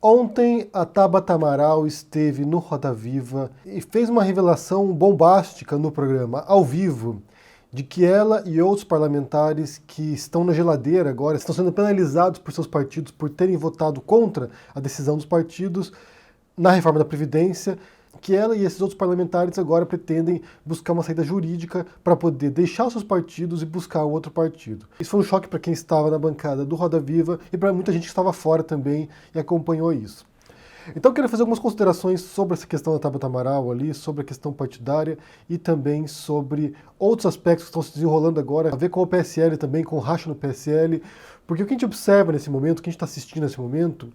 Ontem, a Tabata Amaral esteve no Roda Viva e fez uma revelação bombástica no programa, ao vivo, de que ela e outros parlamentares que estão na geladeira agora estão sendo penalizados por seus partidos por terem votado contra a decisão dos partidos na reforma da Previdência, que ela e esses outros parlamentares agora pretendem buscar uma saída jurídica para poder deixar os seus partidos e buscar outro partido. Isso foi um choque para quem estava na bancada do Roda Viva e para muita gente que estava fora também e acompanhou isso. Então eu quero fazer algumas considerações sobre essa questão da Tabata Amaral ali, sobre a questão partidária e também sobre outros aspectos que estão se desenrolando agora, a ver com o PSL também, com o racha no PSL, porque o que a gente observa nesse momento, o que a gente está assistindo nesse momento,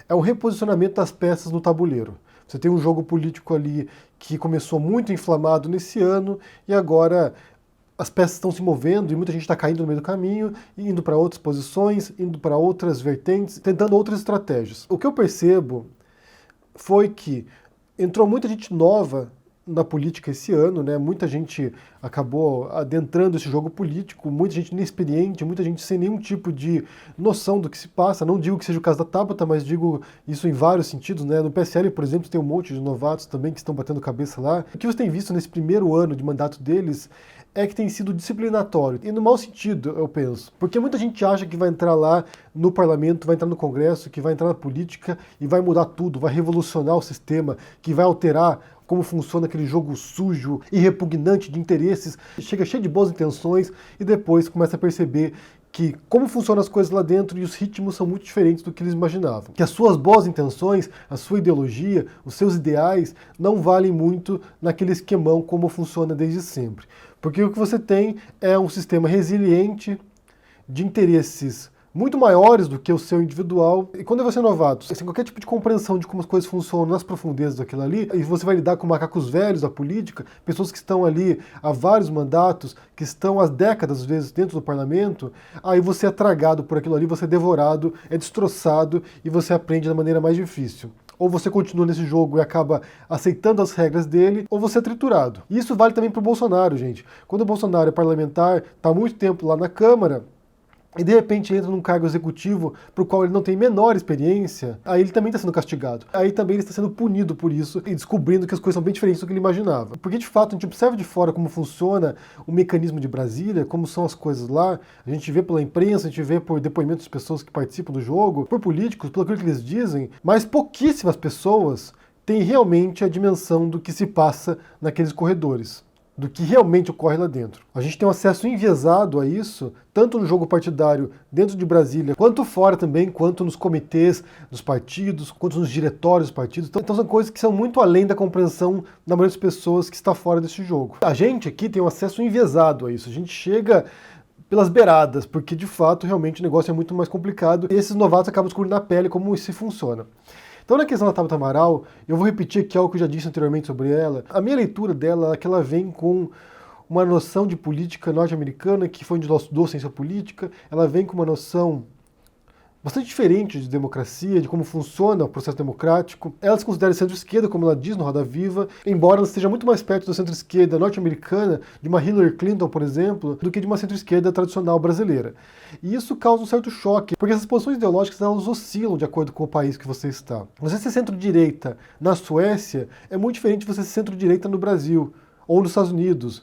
é um reposicionamento das peças no tabuleiro. Você tem um jogo político ali que começou muito inflamado nesse ano e agora as peças estão se movendo e muita gente está caindo no meio do caminho, indo para outras posições, indo para outras vertentes, tentando outras estratégias. O que eu percebo foi que entrou muita gente nova na política esse ano, né? Muita gente acabou adentrando esse jogo político, muita gente inexperiente, muita gente sem nenhum tipo de noção do que se passa. Não digo que seja o caso da Tabata, mas digo isso em vários sentidos, né? No PSL, por exemplo, tem um monte de novatos também que estão batendo cabeça lá. O que você tem visto nesse primeiro ano de mandato deles é que tem sido disciplinatório, e no mau sentido, eu penso. Porque muita gente acha que vai entrar lá no parlamento, vai entrar no Congresso, que vai entrar na política e vai mudar tudo, vai revolucionar o sistema, que vai alterar como funciona aquele jogo sujo e repugnante de interesses, chega cheio de boas intenções e depois começa a perceber que como funcionam as coisas lá dentro e os ritmos são muito diferentes do que eles imaginavam. Que as suas boas intenções, a sua ideologia, os seus ideais não valem muito naquele esquemão como funciona desde sempre. Porque o que você tem é um sistema resiliente de interesses muito maiores do que o seu individual. E quando você é novato, sem qualquer tipo de compreensão de como as coisas funcionam nas profundezas daquilo ali, e você vai lidar com macacos velhos da política, pessoas que estão ali há vários mandatos, que estão há décadas, às vezes, dentro do parlamento, aí você é tragado por aquilo ali, você é devorado, é destroçado e você aprende da maneira mais difícil. Ou você continua nesse jogo e acaba aceitando as regras dele, ou você é triturado. E isso vale também para o Bolsonaro, gente. Quando o Bolsonaro é parlamentar, está há muito tempo lá na Câmara, e de repente entra num cargo executivo para o qual ele não tem menor experiência, aí ele também está sendo castigado. Aí também ele está sendo punido por isso e descobrindo que as coisas são bem diferentes do que ele imaginava. Porque de fato a gente observa de fora como funciona o mecanismo de Brasília, como são as coisas lá, a gente vê pela imprensa, a gente vê por depoimentos de pessoas que participam do jogo, por políticos, pelo que eles dizem, mas pouquíssimas pessoas têm realmente a dimensão do que se passa naqueles corredores, do que realmente ocorre lá dentro. A gente tem um acesso enviesado a isso, tanto no jogo partidário dentro de Brasília, quanto fora também, quanto nos comitês dos partidos, quanto nos diretórios dos partidos. Então são coisas que são muito além da compreensão da maioria das pessoas que está fora desse jogo. A gente aqui tem um acesso enviesado a isso, a gente chega pelas beiradas, porque de fato realmente o negócio é muito mais complicado e esses novatos acabam descobrindo na pele como isso funciona. Então, na questão da Tabata Amaral, eu vou repetir aqui algo que eu já disse anteriormente sobre ela. A minha leitura dela é que ela vem com uma noção de política norte-americana, que foi onde ela estudou ciência política, ela vem com uma noção bastante diferente de democracia, de como funciona o processo democrático. Ela se considera centro-esquerda, como ela diz no Roda Viva, embora ela esteja muito mais perto da centro-esquerda norte-americana, de uma Hillary Clinton, por exemplo, do que de uma centro-esquerda tradicional brasileira. E isso causa um certo choque, porque essas posições ideológicas elas oscilam de acordo com o país que você está. Você ser centro-direita na Suécia é muito diferente de você ser centro-direita no Brasil, ou nos Estados Unidos,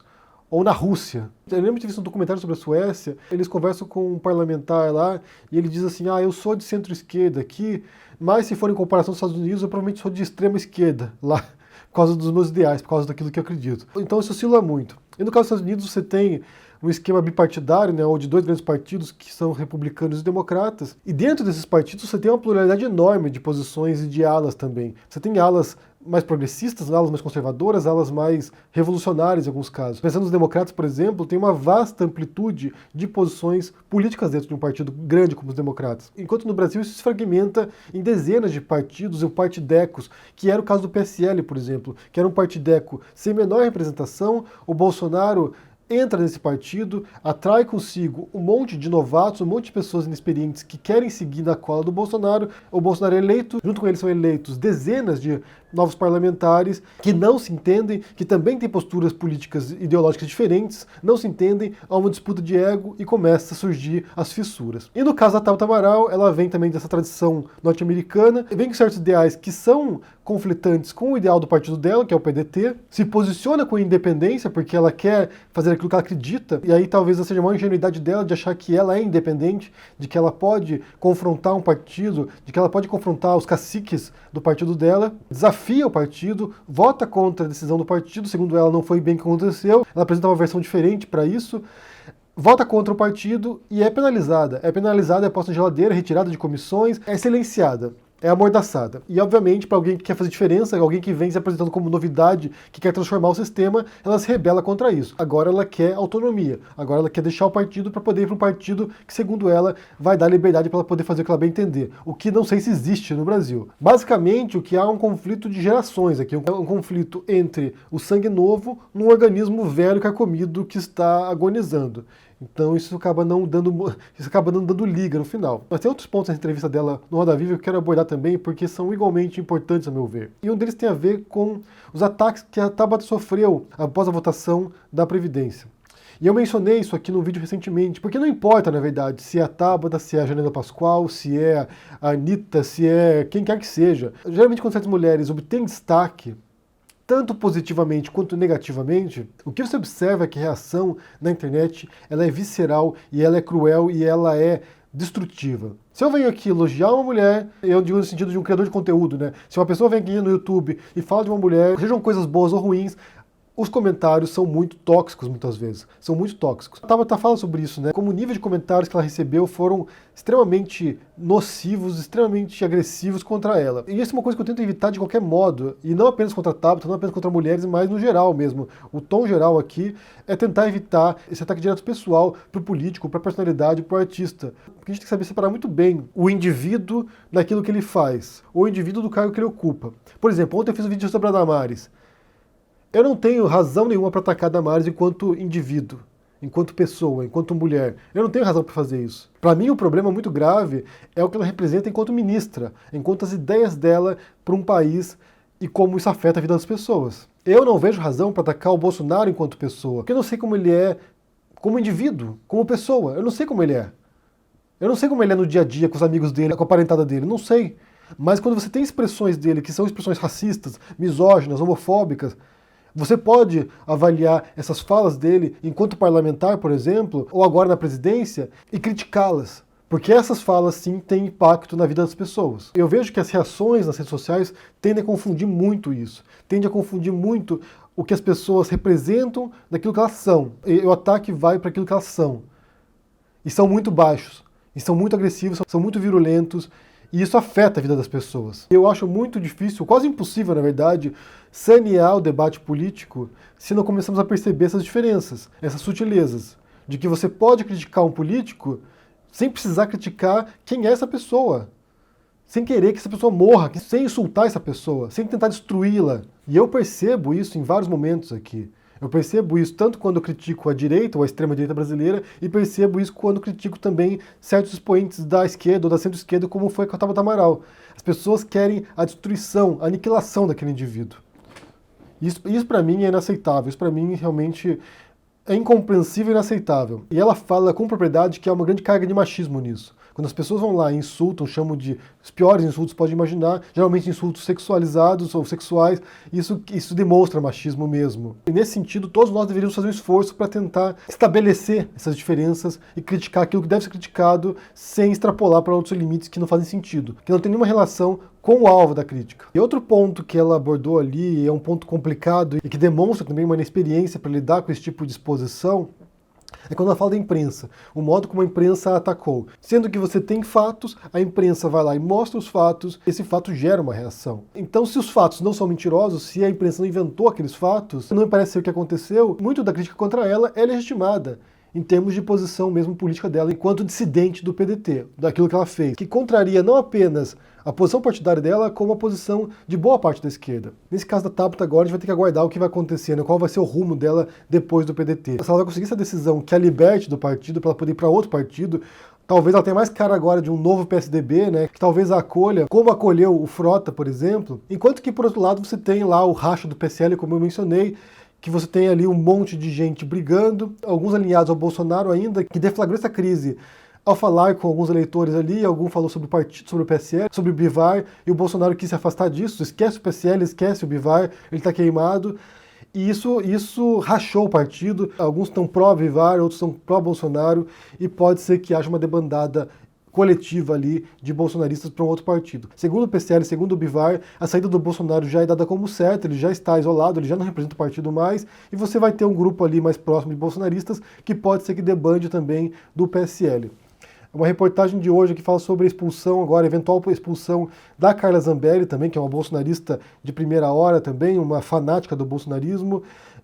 ou na Rússia. Eu lembro de ter visto um documentário sobre a Suécia, eles conversam com um parlamentar lá, e ele diz assim, eu sou de centro-esquerda aqui, mas se for em comparação aos Estados Unidos, eu provavelmente sou de extrema-esquerda lá, por causa dos meus ideais, por causa daquilo que eu acredito. Então isso oscila muito. E no caso dos Estados Unidos, você tem um esquema bipartidário, né, ou de dois grandes partidos que são republicanos e democratas, e dentro desses partidos você tem uma pluralidade enorme de posições e de alas também. Você tem alas mais progressistas, alas mais conservadoras, alas mais revolucionárias em alguns casos. Pensando nos democratas, por exemplo, tem uma vasta amplitude de posições políticas dentro de um partido grande como os democratas. Enquanto no Brasil isso se fragmenta em dezenas de partidos e partidecos, que era o caso do PSL, por exemplo, que era um partideco sem menor representação. O Bolsonaro entra nesse partido, atrai consigo um monte de novatos, um monte de pessoas inexperientes que querem seguir na cola do Bolsonaro. O Bolsonaro é eleito, junto com ele são eleitos dezenas de novos parlamentares que não se entendem, que também têm posturas políticas e ideológicas diferentes, não se entendem, há uma disputa de ego e começa a surgir as fissuras. E no caso da Tabata Amaral, ela vem também dessa tradição norte-americana, vem com certos ideais que são conflitantes com o ideal do partido dela, que é o PDT, se posiciona com independência, porque ela quer fazer aquilo que ela acredita, e aí talvez seja a maior ingenuidade dela de achar que ela é independente, de que ela pode confrontar um partido, de que ela pode confrontar os caciques do partido dela, desafia o partido, vota contra a decisão do partido, segundo ela não foi bem o que aconteceu, ela apresenta uma versão diferente para isso, vota contra o partido e é penalizada. É penalizada, é posta na geladeira, retirada de comissões, é silenciada. É amordaçada. E, obviamente, para alguém que quer fazer diferença, alguém que vem se apresentando como novidade, que quer transformar o sistema, ela se rebela contra isso. Agora ela quer autonomia. Agora ela quer deixar o partido para poder ir para um partido que, segundo ela, vai dar liberdade para ela poder fazer o que ela bem entender. O que não sei se existe no Brasil. Basicamente, o que há é um conflito de gerações aqui. Um conflito entre o sangue novo num organismo velho e carcomido que está agonizando. Então isso acaba não dando liga no final. Mas tem outros pontos na entrevista dela no Roda Viva que eu quero abordar também, porque são igualmente importantes a meu ver. E um deles tem a ver com os ataques que a Tabata sofreu após a votação da Previdência. E eu mencionei isso aqui no vídeo recentemente, porque não importa, na verdade, se é a Tabata, se é a Janaína Pascoal, se é a Anitta, se é quem quer que seja. Geralmente quando certas mulheres obtêm destaque, tanto positivamente quanto negativamente, o que você observa é que a reação na internet ela é visceral e ela é cruel e ela é destrutiva. Se eu venho aqui elogiar uma mulher, eu digo no sentido de um criador de conteúdo, né? Se uma pessoa vem aqui no YouTube e fala de uma mulher, sejam coisas boas ou ruins, os comentários são muito tóxicos muitas vezes, são muito tóxicos. A Tabata fala sobre isso, né? Como o nível de comentários que ela recebeu foram extremamente nocivos, extremamente agressivos contra ela. E isso é uma coisa que eu tento evitar de qualquer modo, e não apenas contra a Tabata, não apenas contra mulheres, mas no geral mesmo. O tom geral aqui é tentar evitar esse ataque direto pessoal pro político, pra personalidade, pro artista. Porque a gente tem que saber separar muito bem o indivíduo daquilo que ele faz, o indivíduo do cargo que ele ocupa. Por exemplo, ontem eu fiz um vídeo sobre a Damares. Eu não tenho razão nenhuma para atacar a Damares enquanto indivíduo, enquanto pessoa, enquanto mulher. Eu não tenho razão para fazer isso. Para mim, o problema muito grave é o que ela representa enquanto ministra, enquanto as ideias dela para um país e como isso afeta a vida das pessoas. Eu não vejo razão para atacar o Bolsonaro enquanto pessoa, porque eu não sei como ele é como indivíduo, como pessoa. Eu não sei como ele é. Eu não sei como ele é no dia a dia com os amigos dele, com a parentada dele. Não sei. Mas quando você tem expressões dele que são expressões racistas, misóginas, homofóbicas, você pode avaliar essas falas dele enquanto parlamentar, por exemplo, ou agora na presidência, e criticá-las. Porque essas falas, sim, têm impacto na vida das pessoas. Eu vejo que as reações nas redes sociais tendem a confundir muito isso. Tendem a confundir muito o que as pessoas representam daquilo que elas são. E o ataque vai para aquilo que elas são. E são muito baixos, e são muito agressivos, são muito virulentos, e isso afeta a vida das pessoas. Eu acho muito difícil, quase impossível, na verdade, sanear o debate político se não começamos a perceber essas diferenças, essas sutilezas, de que você pode criticar um político sem precisar criticar quem é essa pessoa, sem querer que essa pessoa morra, sem insultar essa pessoa, sem tentar destruí-la. E eu percebo isso em vários momentos aqui. Eu percebo isso tanto quando eu critico a direita ou a extrema-direita brasileira e percebo isso quando critico também certos expoentes da esquerda ou da centro-esquerda, como foi com a Tabata Amaral. As pessoas querem a destruição, a aniquilação daquele indivíduo. Isso para mim é inaceitável, isso para mim realmente é incompreensível e inaceitável. E ela fala com propriedade que há uma grande carga de machismo nisso. Quando as pessoas vão lá e insultam, chamam de os piores insultos, pode imaginar, geralmente insultos sexualizados ou sexuais, isso demonstra machismo mesmo. E nesse sentido, todos nós deveríamos fazer um esforço para tentar estabelecer essas diferenças e criticar aquilo que deve ser criticado sem extrapolar para outros limites que não fazem sentido, que não tem nenhuma relação com o alvo da crítica. E outro ponto que ela abordou ali, é um ponto complicado e que demonstra também uma inexperiência para lidar com esse tipo de exposição, é quando ela fala da imprensa, o modo como a imprensa a atacou. Sendo que você tem fatos, a imprensa vai lá e mostra os fatos, esse fato gera uma reação. Então, se os fatos não são mentirosos, se a imprensa não inventou aqueles fatos, não me parece ser o que aconteceu, muito da crítica contra ela é legitimada. em termos de posição mesmo política dela enquanto dissidente do PDT, daquilo que ela fez, que contraria não apenas a posição partidária dela, como a posição de boa parte da esquerda. Nesse caso da Tabata agora, a gente vai ter que aguardar o que vai acontecer, né? Qual vai ser o rumo dela depois do PDT. Se ela vai conseguir essa decisão que a liberte do partido para ela poder ir para outro partido, talvez ela tenha mais cara agora de um novo PSDB, né? Que talvez a acolha, como acolheu o Frota, por exemplo. Enquanto que, por outro lado, você tem lá o racha do PSL, como eu mencionei, que você tem ali um monte de gente brigando, alguns alinhados ao Bolsonaro ainda, que deflagrou essa crise ao falar com alguns eleitores ali. Algum falou sobre o partido, sobre o PSL, sobre o Bivar, e o Bolsonaro quis se afastar disso, esquece o PSL, esquece o Bivar, ele está queimado. E isso rachou o partido, alguns estão pró-Bivar, outros estão pró-Bolsonaro, e pode ser que haja uma debandada coletiva ali de bolsonaristas para um outro partido. Segundo o PSL, segundo o Bivar, a saída do Bolsonaro já é dada como certa, ele já está isolado, ele já não representa o partido mais, e você vai ter um grupo ali mais próximo de bolsonaristas que pode ser que debande também do PSL. Uma reportagem de hoje que fala sobre a expulsão agora, eventual expulsão da Carla Zambelli também, que é uma bolsonarista de primeira hora também, uma fanática do bolsonarismo,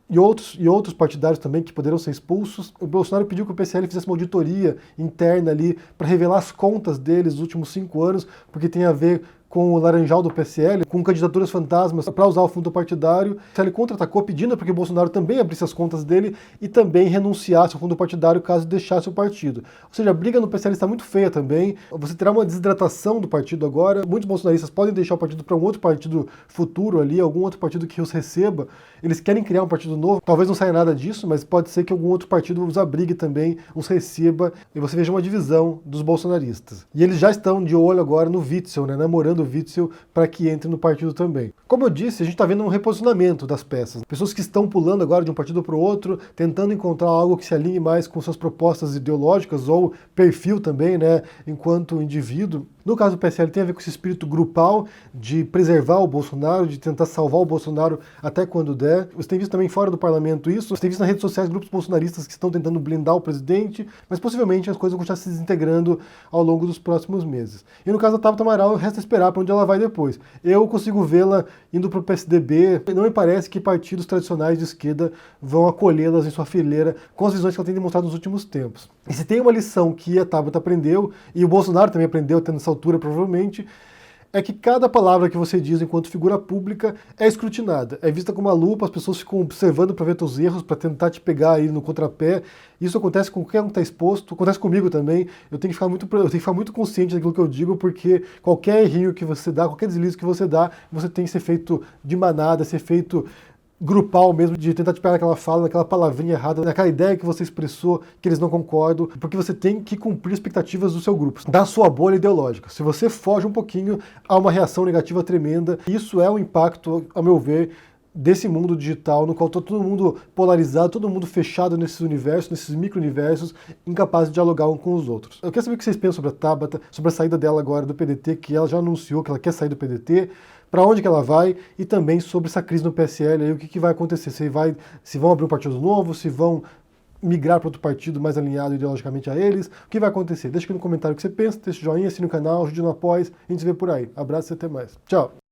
e outros partidários também que poderiam ser expulsos. O Bolsonaro pediu que o PSL fizesse uma auditoria interna ali para revelar as contas deles dos últimos 5 anos, porque tem a ver com o laranjal do PSL, com candidaturas fantasmas para usar o fundo partidário. O PSL contra-atacou pedindo para que o Bolsonaro também abrisse as contas dele e também renunciasse ao fundo partidário caso deixasse o partido. Ou seja, a briga no PSL está muito feia também. Você terá uma desidratação do partido agora. Muitos bolsonaristas podem deixar o partido para um outro partido futuro ali, algum outro partido que os receba. Eles querem criar um partido novo. Talvez não saia nada disso, mas pode ser que algum outro partido os abrigue também, os receba, e você veja uma divisão dos bolsonaristas. E eles já estão de olho agora no Witzel, né, namorando o Witzel para que entre no partido também. Como eu disse, a gente está vendo um reposicionamento das peças. Pessoas que estão pulando agora de um partido para o outro, tentando encontrar algo que se alinhe mais com suas propostas ideológicas ou perfil também, né, enquanto indivíduo. No caso do PSL tem a ver com esse espírito grupal de preservar o Bolsonaro, de tentar salvar o Bolsonaro até quando der. Você tem visto também fora do parlamento isso, você tem visto nas redes sociais grupos bolsonaristas que estão tentando blindar o presidente, mas possivelmente as coisas vão continuar se desintegrando ao longo dos próximos meses. E no caso da Tabata Amaral, resta esperar para onde ela vai depois. Eu consigo vê-la indo para o PSDB, não me parece que partidos tradicionais de esquerda vão acolhê-las em sua fileira com as visões que ela tem demonstrado nos últimos tempos. E se tem uma lição que a Tabata aprendeu, e o Bolsonaro também aprendeu tendo essa altura provavelmente, é que cada palavra que você diz enquanto figura pública é escrutinada, é vista com uma lupa, as pessoas ficam observando para ver teus erros, para tentar te pegar aí no contrapé. Isso acontece com qualquer um que está exposto, acontece comigo também. Eu tenho que ficar muito consciente daquilo que eu digo, porque qualquer errinho que você dá, qualquer deslize que você dá, você tem que ser feito de manada, ser feito grupal mesmo, de tentar te pegar naquela fala, naquela palavrinha errada, naquela ideia que você expressou que eles não concordam, porque você tem que cumprir expectativas do seu grupo, da sua bolha ideológica. Se você foge um pouquinho, há uma reação negativa tremenda. Isso é um impacto, a meu ver, desse mundo digital, no qual está todo mundo polarizado, todo mundo fechado nesses universos, nesses micro-universos, incapaz de dialogar um com os outros. Eu quero saber o que vocês pensam sobre a Tabata, sobre a saída dela agora do PDT, que ela já anunciou que ela quer sair do PDT, para onde que ela vai, e também sobre essa crise no PSL, aí, o que vai acontecer, se vão abrir um partido novo, se vão migrar para outro partido mais alinhado ideologicamente a eles, o que vai acontecer? Deixa aqui no comentário o que você pensa, deixa o joinha, assine o canal, ajude no apoio, a gente se vê por aí. Abraço e até mais. Tchau!